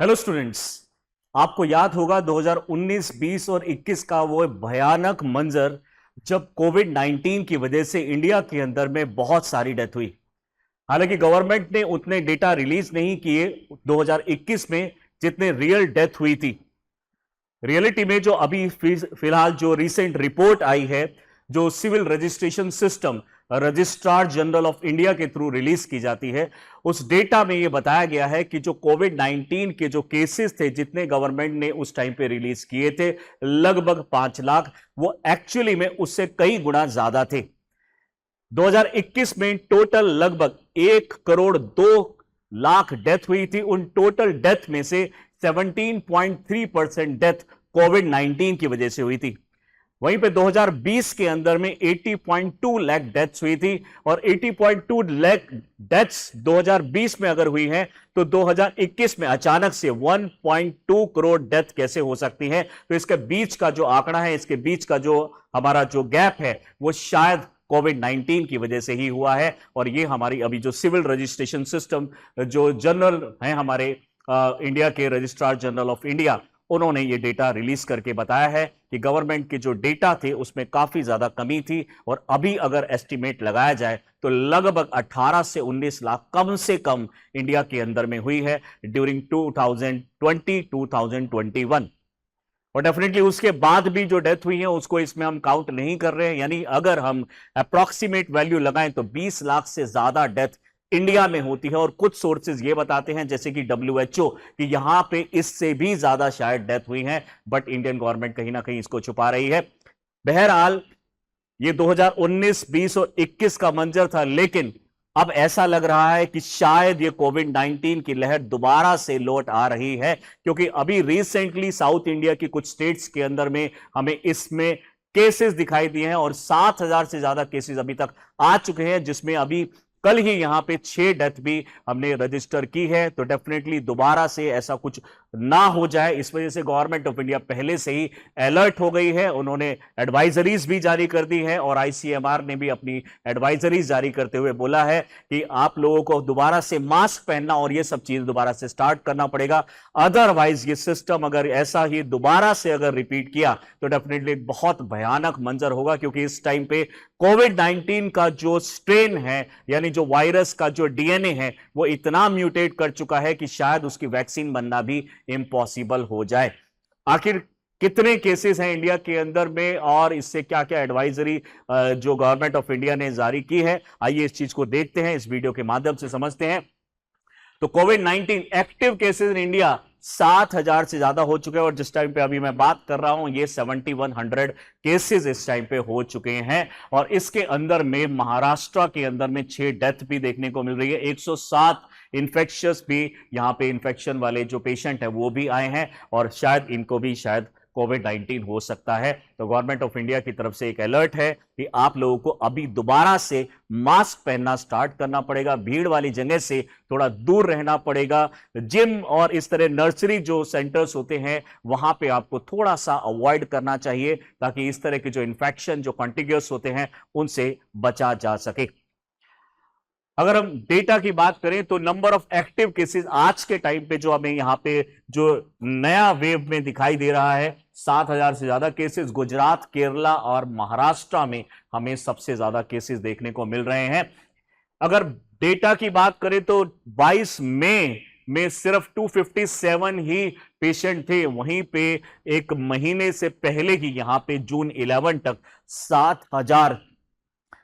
Hello students. आपको याद होगा 2019, 20 और 21 का वो भयानक मंजर जब कोविड 19 की वजह से इंडिया के अंदर में बहुत सारी डेथ हुई। हालांकि गवर्नमेंट ने उतने डेटा रिलीज नहीं किए 2021 में जितने रियल डेथ हुई थी। रियलिटी में जो अभी फिलहाल जो रिसेंट रिपोर्ट आई है, जो civil registration system registrar general of India के थ्रू रिलीज की जाती है, उस डेटा में यह बताया गया है कि जो कोविड 19 के जो केसेस थे जितने गवर्नमेंट ने उस टाइम पे रिलीज किए थे, लगभग 5 लाख, वो एक्चुअली में उससे कई गुना ज्यादा थे। 2021 में टोटल लगभग 1 करोड़ 2 लाख डेथ हुई थी। उन टोटल डेथ में से 17.3% डेथ कोविड 19 की वजह से हुई थी। वहीं पे 2020 के अंदर में 80.2 लाख डेथ्स हुई थी, और 80.2 लाख डेथ्स 2020 में अगर हुई हैं तो 2021 में अचानक से 1.2 करोड़ डेथ कैसे हो सकती है। तो इसके बीच का जो आंकड़ा है, इसके बीच का जो हमारा जो गैप है, वो शायद कोविड 19 की वजह से ही हुआ है। और ये हमारी अभी जो सिविल रजिस्ट्रेशन सिस्टम जो जनरल है हमारे इंडिया के रजिस्ट्रार जनरल ऑफ इंडिया, उन्होंने ये डेटा रिलीज करके बताया है कि गवर्नमेंट के जो डेटा थे उसमें काफी ज्यादा कमी थी, और अभी अगर एस्टिमेट लगाया जाए तो लगभग 18 से 19 लाख कम से कम इंडिया के अंदर में हुई है ड्यूरिंग 2020-2021। और डेफिनेटली उसके बाद भी जो डेथ हुई है उसको इसमें हम काउंट नहीं कर रहे हैं। यानी अगर हम अप्रॉक्सीमेट वैल्यू लगाएं तो 20 लाख से ज्यादा डेथ इंडिया में होती है। और कुछ सोर्सेज ये बताते हैं, जैसे कि WHO, कि यहां पे इससे भी ज्यादा शायद डेथ हुई है, बट इंडियन गवर्नमेंट कहीं ना कहीं इसको छुपा रही है। बहरहाल ये 2019, 20 और 21 का मंजर था, लेकिन अब ऐसा लग रहा है कि शायद ये कोविड 19 की लहर दोबारा से लौट आ रही है, क्योंकि अभी रिसेंटली साउथ इंडिया की कुछ स्टेट्स के अंदर में हमें इसमें केसेस दिखाई दिए हैं, और 7,000 से ज्यादा केसेस अभी तक आ चुके हैं, जिसमें अभी कल ही यहां पे 6 डेथ भी हमने रजिस्टर की है। तो डेफिनेटली दोबारा से ऐसा कुछ ना हो जाए, इस वजह से गवर्नमेंट ऑफ इंडिया पहले से ही अलर्ट हो गई है। उन्होंने एडवाइजरीज भी जारी कर दी है, और ICMR ने भी अपनी एडवाइजरीज जारी करते हुए बोला है कि आप लोगों को दोबारा से मास्क पहनना और ये सब चीज दोबारा से स्टार्ट करना पड़ेगा। अदरवाइज ये सिस्टम अगर ऐसा ही दोबारा से अगर रिपीट किया तो डेफिनेटली बहुत भयानक मंजर होगा, क्योंकि इस टाइम पे कोविड 19 का जो स्ट्रेन है, यानी जो वायरस का जो DNA है, वो इतना म्यूटेट कर चुका है कि शायद उसकी वैक्सीन बनना भी इम्पॉसिबल हो जाए। आखिर कितने केसेस हैं इंडिया के अंदर में, और इससे क्या क्या एडवाइजरी जो गवर्नमेंट ऑफ इंडिया ने जारी की है, आइए इस चीज को देखते हैं, इस वीडियो के माध्यम से समझते हैं। तो Covid 19 active cases in India 7,000 से ज्यादा हो चुके हैं, और जिस टाइम पे अभी मैं बात कर रहा हूं ये 7,100 केसेस इस टाइम पे हो चुके हैं। और इसके अंदर में महाराष्ट्र के अंदर में 6 डेथ भी देखने को मिल रही है। 107 इन्फेक्शियस भी यहाँ पे इन्फेक्शन वाले जो पेशेंट है वो भी आए हैं, और शायद इनको भी शायद कोविड 19 हो सकता है। तो गवर्नमेंट ऑफ इंडिया की तरफ से एक अलर्ट है कि आप लोगों को अभी दोबारा से मास्क पहनना स्टार्ट करना पड़ेगा, भीड़ वाली जगह से थोड़ा दूर रहना पड़ेगा, जिम और इस तरह नर्सरी जो सेंटर्स होते हैं वहां पे आपको थोड़ा सा अवॉइड करना चाहिए, ताकि इस तरह के जो इन्फेक्शन जो कॉन्टिग्यूस होते हैं उनसे बचा जा सके। अगर हम डेटा की बात करें तो नंबर ऑफ एक्टिव केसेस आज के टाइम पे जो हमें यहां पे जो नया वेव में दिखाई दे रहा है, 7,000 से ज्यादा केसेस गुजरात, केरला और महाराष्ट्र में हमें सबसे ज्यादा केसेस देखने को मिल रहे हैं। अगर डेटा की बात करें तो 22 मई में सिर्फ 257 ही पेशेंट थे, वहीं पे एक महीने से पहले ही यहां पे जून 11 तक 7,000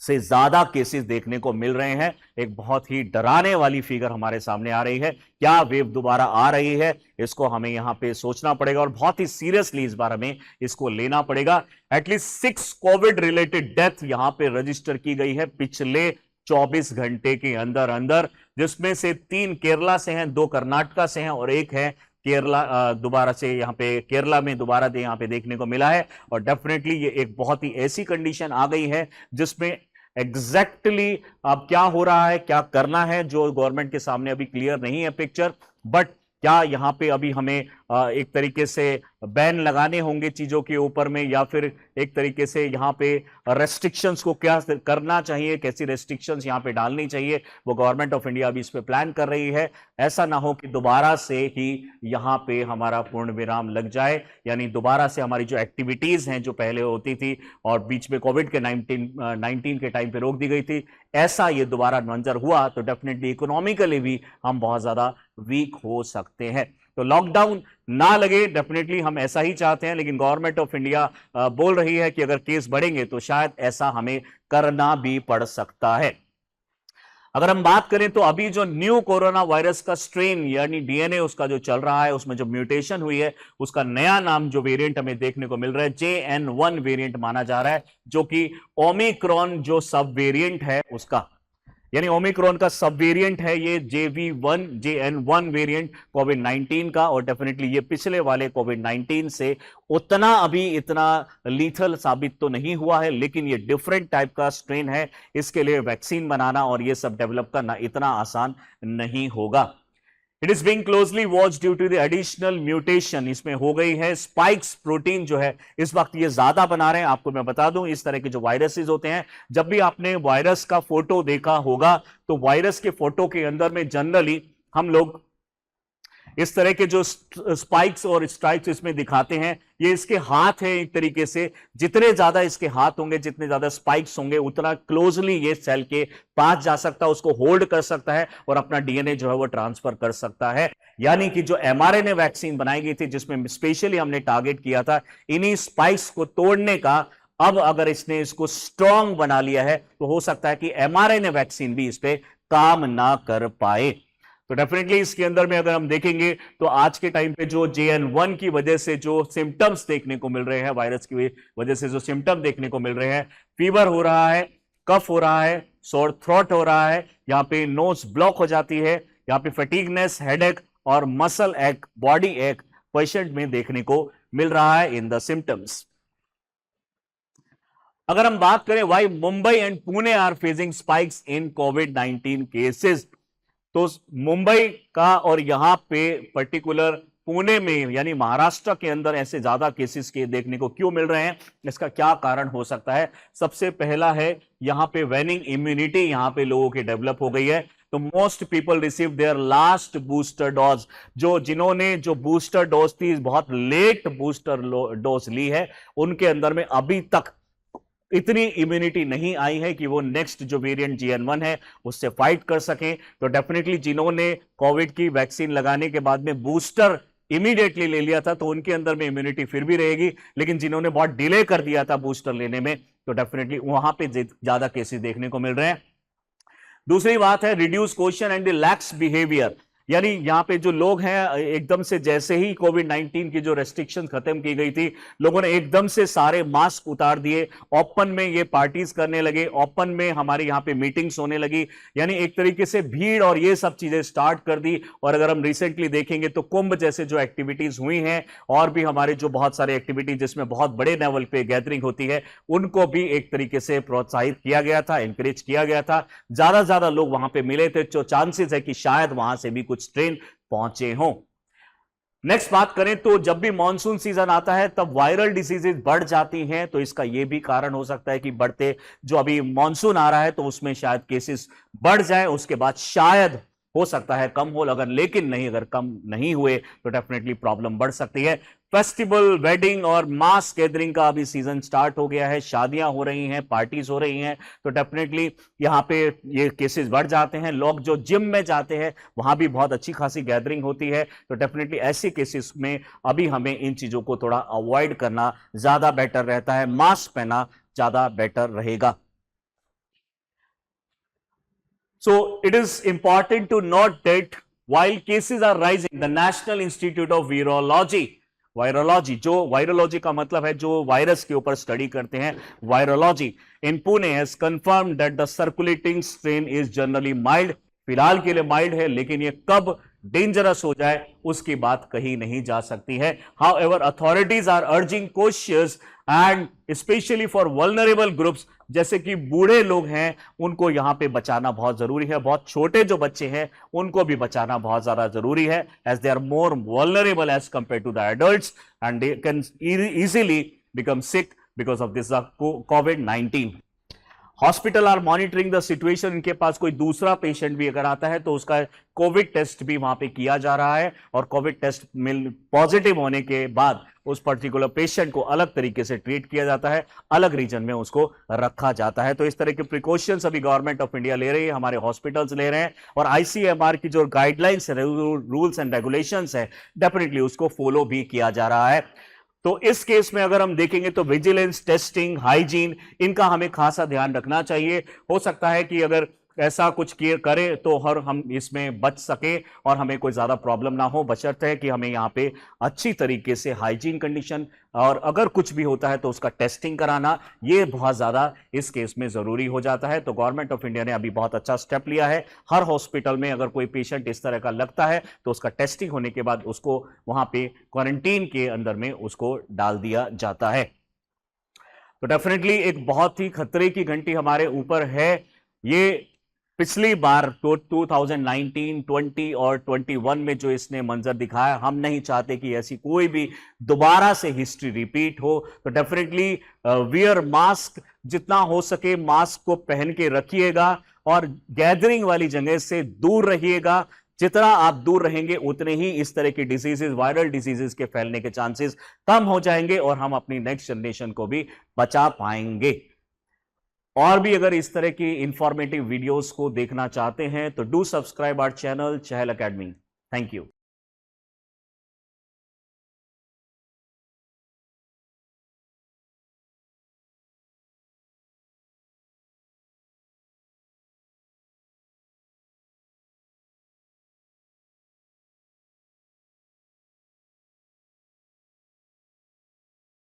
से ज्यादा केसेस देखने को मिल रहे हैं। एक बहुत ही डराने वाली फिगर हमारे सामने आ रही है। क्या वेव दोबारा आ रही है, इसको हमें यहां पे सोचना पड़ेगा, और बहुत ही सीरियसली इस बार हमें इसको लेना पड़ेगा। एटलीस्ट 6 कोविड रिलेटेड डेथ यहां पे रजिस्टर की गई है पिछले 24 घंटे के अंदर अंदर, जिसमें से 3 केरला से हैं, 2 कर्नाटका से हैं, और एक है केरला दोबारा से यहाँ पे केरला में दोबारा यहाँ पे देखने को मिला है। और डेफिनेटली ये एक बहुत ही ऐसी कंडीशन आ गई है जिसमें एग्जैक्टली अब क्या हो रहा है, क्या करना है, जो गवर्नमेंट के सामने अभी क्लियर नहीं है पिक्चर। बट क्या यहां पे अभी हमें एक तरीके से बैन लगाने होंगे चीजों के ऊपर में, या फिर एक तरीके से यहाँ पे रेस्ट्रिक्शंस को क्या करना चाहिए, कैसी रेस्ट्रिक्शंस यहाँ पे डालनी चाहिए, वो गवर्नमेंट ऑफ इंडिया अभी इस पे प्लान कर रही है। ऐसा ना हो कि दोबारा से ही यहाँ पे हमारा पूर्ण विराम लग जाए, यानी दोबारा से हमारी जो एक्टिविटीज हैं जो पहले होती थी और बीच में कोविड के 19 के टाइम पे रोक दी गई थी, ऐसा ये दोबारा मंजर हुआ तो डेफिनेटली इकोनॉमिकली भी हम बहुत ज्यादा वीक हो सकते हैं। तो लॉकडाउन ना लगे, डेफिनेटली हम ऐसा ही चाहते हैं, लेकिन गवर्नमेंट ऑफ इंडिया बोल रही है कि अगर केस बढ़ेंगे तो शायद ऐसा हमें करना भी पड़ सकता है। अगर हम बात करें तो अभी जो न्यू कोरोना वायरस का स्ट्रेन यानी डीएनए उसका जो चल रहा है, उसमें जो म्यूटेशन हुई है, उसका नया नाम जो वेरिएंट हमें देखने को मिल रहा है JN1 वेरिएंट माना जा रहा है, जो कि ओमिक्रॉन जो सब वेरिएंट है उसका, यानी ओमिक्रॉन का सब वेरिएंट है ये JN1 वेरिएंट कोविड-19 का। और डेफिनेटली ये पिछले वाले कोविड-19 से उतना अभी इतना लीथल साबित तो नहीं हुआ है, लेकिन ये डिफरेंट टाइप का स्ट्रेन है, इसके लिए वैक्सीन बनाना और ये सब डेवलप करना इतना आसान नहीं होगा। It is being closely watch due to the additional mutation, इसमें हो गई है स्पाइक्स प्रोटीन जो है इस वक्त ये ज्यादा बना रहे हैं। आपको मैं बता दूं, इस तरह के जो वायरसेस होते हैं, जब भी आपने वायरस का फोटो देखा होगा तो वायरस के फोटो के अंदर में जनरली हम लोग इस तरह के जो स्पाइक्स और स्ट्राइक्स इसमें दिखाते हैं, ये इसके हाथ है एक तरीके से, जितने ज्यादा इसके हाथ होंगे, जितने ज्यादा स्पाइक्स होंगे, उतना क्लोजली ये सेल के पास जा सकता है, उसको होल्ड कर सकता है और अपना डीएनए जो है वो ट्रांसफर कर सकता है। यानी कि जो mRNA वैक्सीन बनाई गई थी जिसमें स्पेशली हमने टारगेट किया था इन्हीं स्पाइक्स को तोड़ने का, अब अगर इसने इसको स्ट्रांग बना लिया है तो हो सकता है कि mRNA वैक्सीन भी इस पे काम ना कर पाए। तो डेफिनेटली इसके अंदर में अगर हम देखेंगे तो आज के टाइम पे जो JN1 की वजह से जो सिम्टम्स देखने को मिल रहे हैं, वायरस की वजह से जो सिम्टम देखने को मिल रहे हैं, फीवर हो रहा है, कफ हो रहा है, सोर थ्रोट हो रहा है, यहाँ पे नोज ब्लॉक हो जाती है, यहाँ पे फटीगनेस, हेडेक और मसल एक, बॉडी एक पेशेंट में देखने को मिल रहा है इन द सिम्टम्स। अगर हम बात करें why Mumbai and Pune are facing spikes in कोविड-19 केसेस, तो मुंबई का और यहां पे पर्टिकुलर पुणे में यानी महाराष्ट्र के अंदर ऐसे ज्यादा केसेस के देखने को क्यों मिल रहे हैं, इसका क्या कारण हो सकता है? सबसे पहला है यहां पे वेनिंग इम्यूनिटी यहां पे लोगों की डेवलप हो गई है। तो most people receive there last booster dose, जिन्होंने जो बूस्टर डोज थी, बहुत लेट बूस्टर डोज ली है, उनके अंदर में अभी तक इतनी इम्यूनिटी नहीं आई है कि वो नेक्स्ट जो वेरिएंट JN1 है उससे फाइट कर सकें। तो डेफिनेटली जिन्होंने कोविड की वैक्सीन लगाने के बाद में बूस्टर इमीडिएटली ले लिया था तो उनके अंदर में इम्यूनिटी फिर भी रहेगी, लेकिन जिन्होंने बहुत डिले कर दिया था बूस्टर लेने में तो डेफिनेटली वहां पे ज्यादा केसेस देखने को मिल रहे हैं। दूसरी बात है reduce question and the lakhs behaviour, यानी यहाँ पे जो लोग हैं एकदम से जैसे ही कोविड-19 की जो रेस्ट्रिक्शन खत्म की गई थी, लोगों ने एकदम से सारे मास्क उतार दिए, ओपन में ये पार्टीज करने लगे, ओपन में हमारे यहाँ पे मीटिंग्स होने लगी, यानी एक तरीके से भीड़ और ये सब चीजें स्टार्ट कर दी। और अगर हम रिसेंटली देखेंगे तो कुंभ जैसे जो एक्टिविटीज हुई हैं और भी हमारे जो बहुत सारे एक्टिविटीज जिसमें बहुत बड़े लेवल पे गैदरिंग होती है, उनको भी एक तरीके से प्रोत्साहित किया गया था, इंकरेज किया गया था, ज्यादा लोग वहां पे मिले थे, जो चांसेस है कि शायद वहां से भी कुछ ट्रेन पहुंचे हों। नेक्स्ट बात करें तो जब भी मॉनसून सीजन आता है तब वायरल डिसीजेज बढ़ जाती हैं, तो इसका यह भी कारण हो सकता है कि बढ़ते जो अभी मॉनसून आ रहा है तो उसमें शायद केसेस बढ़ जाए, उसके बाद शायद हो सकता है कम हो, लेकिन नहीं, अगर कम नहीं हुए तो डेफिनेटली प्रॉब्लम बढ़ सकती है। फेस्टिवल, वेडिंग और मास गैदरिंग का अभी सीजन स्टार्ट हो गया है, शादियां हो रही हैं, पार्टीज हो रही हैं, तो डेफिनेटली यहाँ पे ये केसेस बढ़ जाते हैं। लोग जो जिम में जाते हैं वहां भी बहुत अच्छी खासी गैदरिंग होती है, तो डेफिनेटली ऐसे केसेस में अभी हमें इन चीजों को थोड़ा अवॉइड करना ज्यादा बेटर रहता है, मास्क पहना ज्यादा बेटर रहेगा। So it is important to note that while cases are rising, the National Institute of virology, जो वायरोलॉजी का मतलब है जो वायरस के ऊपर स्टडी करते हैं, virology in Pune has confirmed that the circulating strain is generally mild, फिलहाल के लिए माइल्ड है, लेकिन ये कब डेंजरस हो जाए उसकी बात कही नहीं जा सकती है। However authorities are urging cautious and specially for vulnerable groups जैसे कि बूढ़े लोग हैं उनको यहां पे बचाना बहुत जरूरी है, बहुत छोटे जो बच्चे हैं उनको भी बचाना बहुत ज्यादा जरूरी है, as they are more vulnerable as compare to the adults and they can easily become sick because of this कोविड-19। Hospital are monitoring the situation, इनके पास कोई दूसरा पेशेंट भी अगर आता है तो उसका कोविड टेस्ट भी वहां पे किया जा रहा है, और कोविड टेस्ट में पॉजिटिव होने के बाद उस पर्टिकुलर पेशेंट को अलग तरीके से ट्रीट किया जाता है, अलग रीजन में उसको रखा जाता है। तो इस तरह के प्रिकॉशंस अभी गवर्नमेंट ऑफ इंडिया ले रही है, हमारे हॉस्पिटल्स ले रहे हैं, और आईसीएमआर की जो गाइडलाइंस रूल्स एंड रेगुलेशंस है डेफिनेटली उसको फॉलो भी किया जा रहा है। तो इस केस में अगर हम देखेंगे तो विजिलेंस, टेस्टिंग, हाइजीन, इनका हमें खासा ध्यान रखना चाहिए। हो सकता है कि अगर ऐसा कुछ करें तो हम इसमें बच सके और हमें कोई ज्यादा प्रॉब्लम ना हो, बशर्ते है कि हमें यहाँ पे अच्छी तरीके से हाइजीन कंडीशन, और अगर कुछ भी होता है तो उसका टेस्टिंग कराना, ये बहुत ज्यादा इस केस में जरूरी हो जाता है। तो गवर्नमेंट ऑफ इंडिया ने अभी बहुत अच्छा स्टेप लिया है। हर हॉस्पिटल में अगर कोई पेशेंट इस तरह का लगता है तो उसका टेस्टिंग होने के बाद उसको वहां पे क्वारंटीन के अंदर में उसको डाल दिया जाता है। तो डेफिनेटली एक बहुत ही खतरे की घंटी हमारे ऊपर है। ये पिछली बार तो 2019, 20 और 21 में जो इसने मंजर दिखाया, हम नहीं चाहते कि ऐसी कोई भी दोबारा से हिस्ट्री रिपीट हो। तो डेफिनेटली वियर मास्क, जितना हो सके मास्क को पहन के रखिएगा, और गैदरिंग वाली जगह से दूर रहिएगा। जितना आप दूर रहेंगे उतने ही इस तरह की डिजीजेस, वायरल डिजीजेस के फैलने के चांसेस कम हो जाएंगे, और हम अपनी नेक्स्ट जनरेशन को भी बचा पाएंगे। और भी अगर इस तरह की इंफॉर्मेटिव वीडियोस को देखना चाहते हैं तो do subscribe our channel Chahal academy. Thank you.